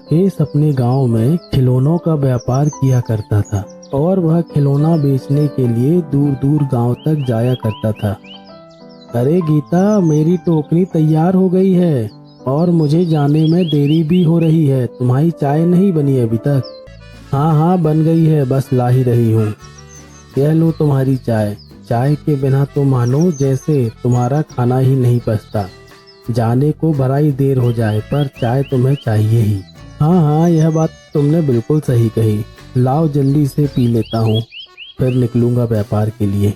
राकेश अपने गांव में खिलौनों का व्यापार किया करता था और वह खिलौना बेचने के लिए दूर दूर गांव तक जाया करता था। अरे गीता, मेरी टोकरी तैयार हो गई है और मुझे जाने में देरी भी हो रही है। तुम्हारी चाय नहीं बनी अभी तक? हाँ हाँ, बन गई है, बस ला ही रही हूँ। यह लो तुम्हारी चाय। चाय के बिना तो मानो जैसे तुम्हारा खाना ही नहीं पचता। जाने को भलाई देर हो जाए पर चाय तुम्हें चाहिए ही। हाँ हाँ, यह बात तुमने बिल्कुल सही कही। लाओ जल्दी से पी लेता हूँ, फिर निकलूंगा व्यापार के लिए।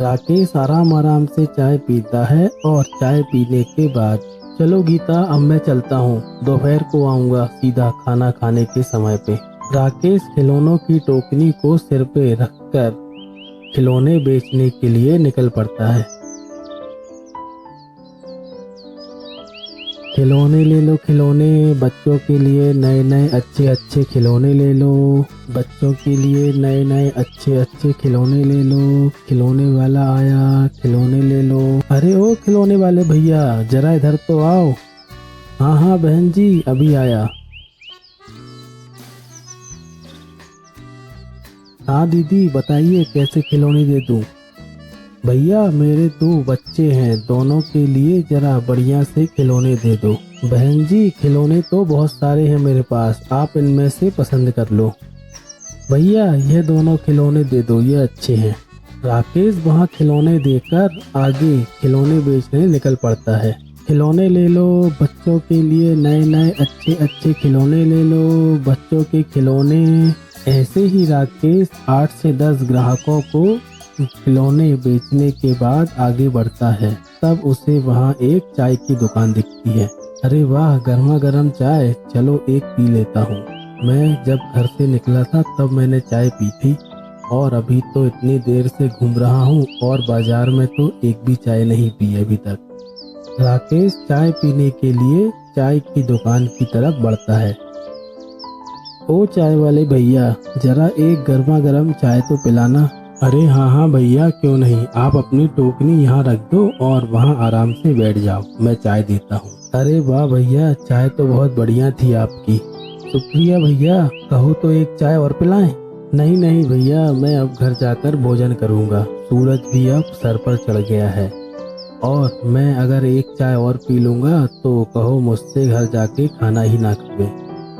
राकेश आराम आराम से चाय पीता है और चाय पीने के बाद, चलो गीता अब मैं चलता हूँ, दोपहर को आऊँगा सीधा खाना खाने के समय पे। राकेश खिलौनों की टोकरी को सिर पे रखकर खिलौने बेचने के लिए निकल पड़ता है। खिलौने ले लो खिलौने, बच्चों के लिए नए नए अच्छे अच्छे खिलौने ले लो। बच्चों के लिए नए नए अच्छे अच्छे खिलौने ले लो। खिलौने वाला आया, खिलौने ले लो। अरे ओ खिलौने वाले भैया, जरा इधर तो आओ। हाँ हाँ बहन जी, अभी आया। हाँ दीदी, बताइए कैसे खिलौने दे दूँ? भैया मेरे दो बच्चे हैं, दोनों के लिए जरा बढ़िया से खिलौने दे दो। बहन जी खिलौने तो बहुत सारे हैं मेरे पास, आप इनमें से पसंद कर लो। भैया ये दोनों खिलौने दे दो, ये अच्छे हैं। राकेश वहाँ खिलौने देकर आगे खिलौने बेचने निकल पड़ता है। खिलौने ले लो, बच्चों के लिए नए नए अच्छे अच्छे खिलौने ले लो, बच्चों के खिलौने। ऐसे ही राकेश 8 से 10 ग्राहकों को खिलौने बेचने के बाद आगे बढ़ता है। तब उसे वहाँ एक चाय की दुकान दिखती है। अरे वाह, गर्मा गर्म चाय, चलो एक पी लेता हूँ। मैं जब घर से निकला था तब मैंने चाय पी थी और अभी तो इतनी देर से घूम रहा हूँ और बाजार में तो एक भी चाय नहीं पी अभी तक। राकेश चाय पीने के लिए चाय की दुकान की तरफ बढ़ता है। ओ चाय वाले भैया, जरा एक गर्मा गर्म चाय तो पिलाना। अरे हाँ हाँ भैया, क्यों नहीं, आप अपनी टोकरी यहाँ रख दो और वहाँ आराम से बैठ जाओ, मैं चाय देता हूँ। अरे वाह भैया, चाय तो बहुत बढ़िया थी आपकी। शुक्रिया भैया, कहो तो एक चाय और पिलाएं? नहीं नहीं भैया, मैं अब घर जाकर भोजन करूँगा, सूरज भी अब सर पर चढ़ गया है और मैं अगर एक चाय और पी लूँगा तो कहो मुझसे घर जाके खाना ही ना खावे।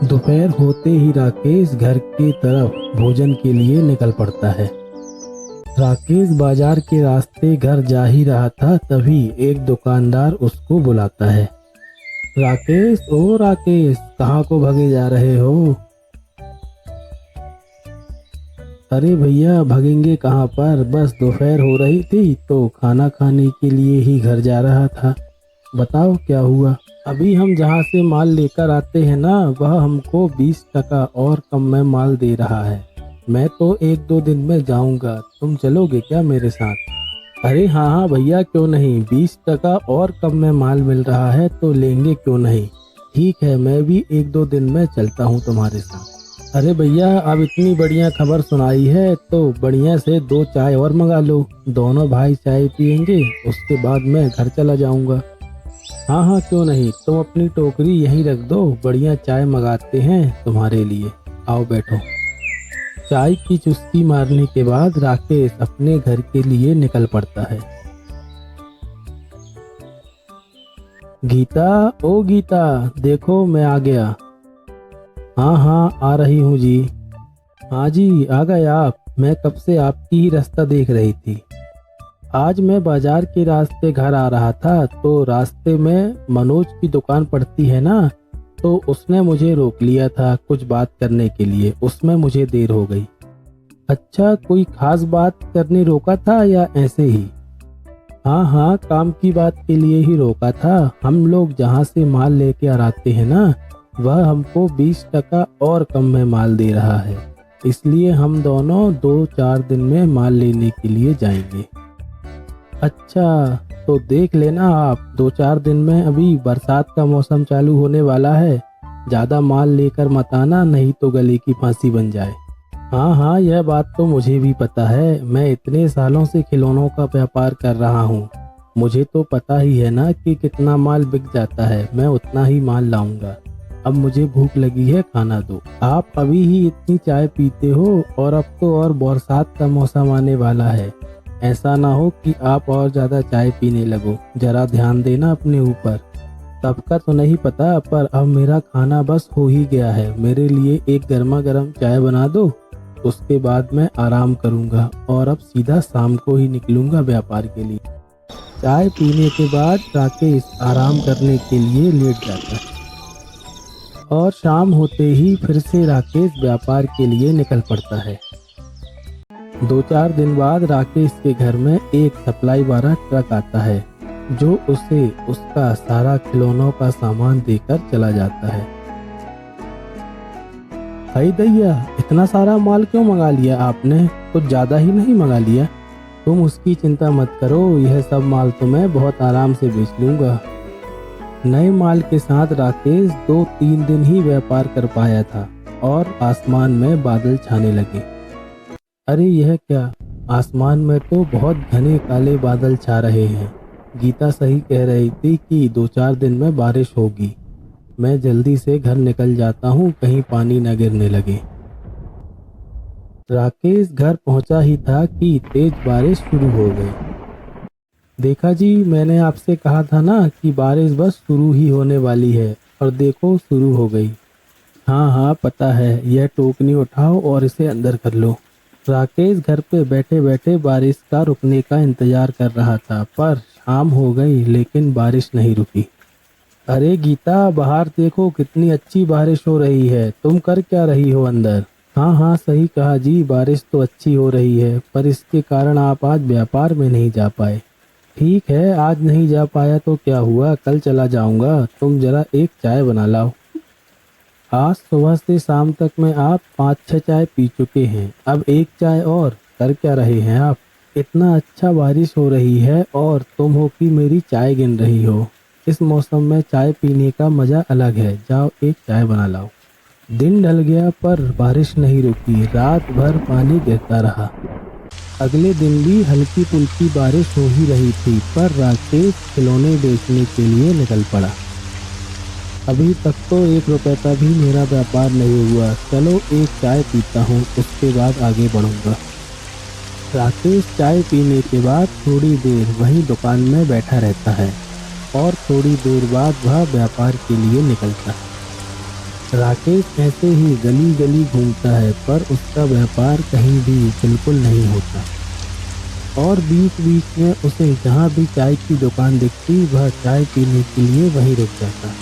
दोपहर होते ही राकेश घर की तरफ भोजन के लिए निकल पड़ता है। राकेश बाजार के रास्ते घर जा ही रहा था, तभी एक दुकानदार उसको बुलाता है। राकेश, ओ राकेश, कहाँ को भागे जा रहे हो? अरे भैया, भागेंगे कहाँ पर, बस दोपहर हो रही थी तो खाना खाने के लिए ही घर जा रहा था। बताओ क्या हुआ? अभी हम जहाँ से माल लेकर आते हैं ना, वह हमको 20% और कम में माल दे रहा है। मैं तो 1-2 दिन में जाऊंगा, तुम चलोगे क्या मेरे साथ? अरे हाँ हाँ भैया, क्यों नहीं, 20% और कम में माल मिल रहा है तो लेंगे क्यों नहीं। ठीक है, मैं भी 1-2 दिन में चलता हूँ तुम्हारे साथ। अरे भैया, अब इतनी बढ़िया खबर सुनाई है तो बढ़िया से 2 चाय और मंगा लो, दोनों भाई चाय पियेंगे, उसके बाद मैं घर चला जाऊंगा। हाँ हाँ क्यों नहीं, तुम अपनी टोकरी यहीं रख दो, बढ़िया चाय मंगाते हैं तुम्हारे लिए, आओ बैठो। चाय की चुस्की मारने के बाद राकेश अपने घर के लिए निकल पड़ता है। गीता, ओ गीता, देखो मैं आ गया। हाँ हाँ आ रही हूँ जी। हाँ जी आ गए आप, मैं कब से आपकी ही रास्ता देख रही थी। आज मैं बाजार के रास्ते घर आ रहा था तो रास्ते में मनोज की दुकान पड़ती है ना, तो उसने मुझे रोक लिया था कुछ बात करने के लिए, उसमें मुझे देर हो गई। अच्छा, कोई खास बात करने रोका था या ऐसे ही? हाँ हाँ, काम की बात के लिए ही रोका था। हम लोग जहाँ से माल लेके आते हैं ना, वह हमको 20% और कम में माल दे रहा है, इसलिए हम दोनों 2-4 दिन में माल लेने के लिए जाएंगे। अच्छा, तो देख लेना आप, 2-4 दिन में, अभी बरसात का मौसम चालू होने वाला है, ज़्यादा माल लेकर मत आना, नहीं तो गले की फांसी बन जाए। हाँ हाँ, यह बात तो मुझे भी पता है, मैं इतने सालों से खिलौनों का व्यापार कर रहा हूँ, मुझे तो पता ही है ना कि कितना माल बिक जाता है, मैं उतना ही माल लाऊंगा। अब मुझे भूख लगी है, खाना दो। आप अभी ही इतनी चाय पीते हो और अब तो और बरसात का मौसम आने वाला है। ऐसा ना हो कि आप और ज़्यादा चाय पीने लगो। जरा ध्यान देना अपने ऊपर। सबका तो नहीं पता, पर अब मेरा खाना बस हो ही गया है। मेरे लिए एक गर्मा गर्म चाय बना दो, उसके बाद मैं आराम करूंगा और अब सीधा शाम को ही निकलूंगा व्यापार के लिए। चाय पीने के बाद राकेश आराम करने के लिए लेट जाता है और शाम होते ही फिर से राकेश व्यापार के लिए निकल पड़ता है। 2-4 दिन बाद राकेश के घर में एक सप्लाई वाला ट्रक आता है, जो उसे उसका सारा खिलौनों का सामान देकर चला जाता है। भाई दैया, इतना सारा माल क्यों मंगा लिया आपने? कुछ ज़्यादा ही नहीं मंगा लिया? तुम उसकी चिंता मत करो, यह सब माल तो मैं बहुत आराम से बेच लूँगा। नए माल के साथ राकेश 2-3 दिन ही व्यापार कर पाया था और आसमान में बादल छाने लगे। अरे यह क्या, आसमान में तो बहुत घने काले बादल छा रहे हैं। गीता सही कह रही थी कि 2-4 दिन में बारिश होगी। मैं जल्दी से घर निकल जाता हूँ, कहीं पानी न गिरने लगे। राकेश घर पहुँचा ही था कि तेज बारिश शुरू हो गई। देखा जी, मैंने आपसे कहा था ना कि बारिश बस शुरू ही होने वाली है, और देखो शुरू हो गई। हाँ हाँ पता है, यह टोकनी उठाओ और इसे अंदर कर लो। राकेश घर पे बैठे बैठे बारिश का रुकने का इंतजार कर रहा था, पर शाम हो गई लेकिन बारिश नहीं रुकी। अरे गीता, बाहर देखो कितनी अच्छी बारिश हो रही है। तुम कर क्या रही हो अंदर? हाँ हाँ सही कहा जी, बारिश तो अच्छी हो रही है, पर इसके कारण आप आज व्यापार में नहीं जा पाए। ठीक है, आज नहीं जा पाया तो क्या हुआ, कल चला जाऊंगा। तुम जरा एक चाय बना लाओ। आज सुबह से शाम तक में आप 5-6 चाय पी चुके हैं, अब एक चाय और। कर क्या रहे हैं आप? इतना अच्छा बारिश हो रही है और तुम हो कि मेरी चाय गिन रही हो। इस मौसम में चाय पीने का मजा अलग है। जाओ एक चाय बना लाओ। दिन ढल गया पर बारिश नहीं रुकी, रात भर पानी गिरता रहा। अगले दिन भी हल्की फुल्की बारिश हो ही रही थी, पर राकेश खिलौने बेचने के लिए निकल पड़ा। अभी तक तो 1 रुपए का भी मेरा व्यापार नहीं हुआ। चलो एक चाय पीता हूँ, उसके बाद आगे बढ़ूंगा। राकेश चाय पीने के बाद थोड़ी देर वहीं दुकान में बैठा रहता है और थोड़ी देर बाद वह व्यापार के लिए निकलता है। राकेश ऐसे ही गली गली घूमता है, पर उसका व्यापार कहीं भी बिल्कुल नहीं होता और बीच बीच में उसे जहाँ भी चाय की दुकान दिखती वह चाय पीने के लिए वहीं रुक जाता।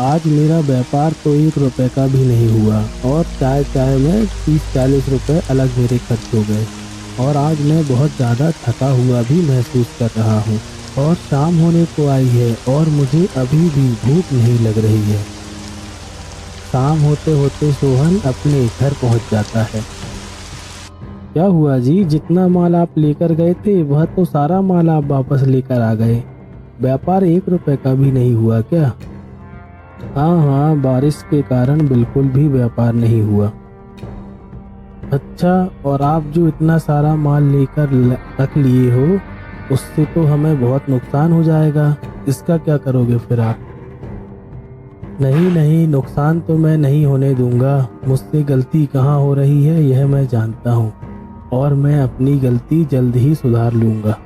आज मेरा व्यापार तो 1 रुपए का भी नहीं हुआ और चाय में 30-40 रुपए अलग मेरे खर्च हो गए, और आज मैं बहुत ज़्यादा थका हुआ भी महसूस कर रहा हूँ। और शाम होने को आई है और मुझे अभी भी भूख नहीं लग रही है। शाम होते होते सोहन अपने घर पहुँच जाता है। क्या हुआ जी, जितना माल आप लेकर गए थे वह तो सारा माल आप वापस लेकर आ गए। व्यापार 1 रुपए का भी नहीं हुआ क्या? हाँ, बारिश के कारण बिल्कुल भी व्यापार नहीं हुआ। अच्छा, और आप जो इतना सारा माल लेकर रख लिए हो, उससे तो हमें बहुत नुकसान हो जाएगा। इसका क्या करोगे फिर आप? नहीं नहीं, नुकसान तो मैं नहीं होने दूंगा। मुझसे गलती कहाँ हो रही है यह मैं जानता हूँ, और मैं अपनी गलती जल्द ही सुधार लूँगा।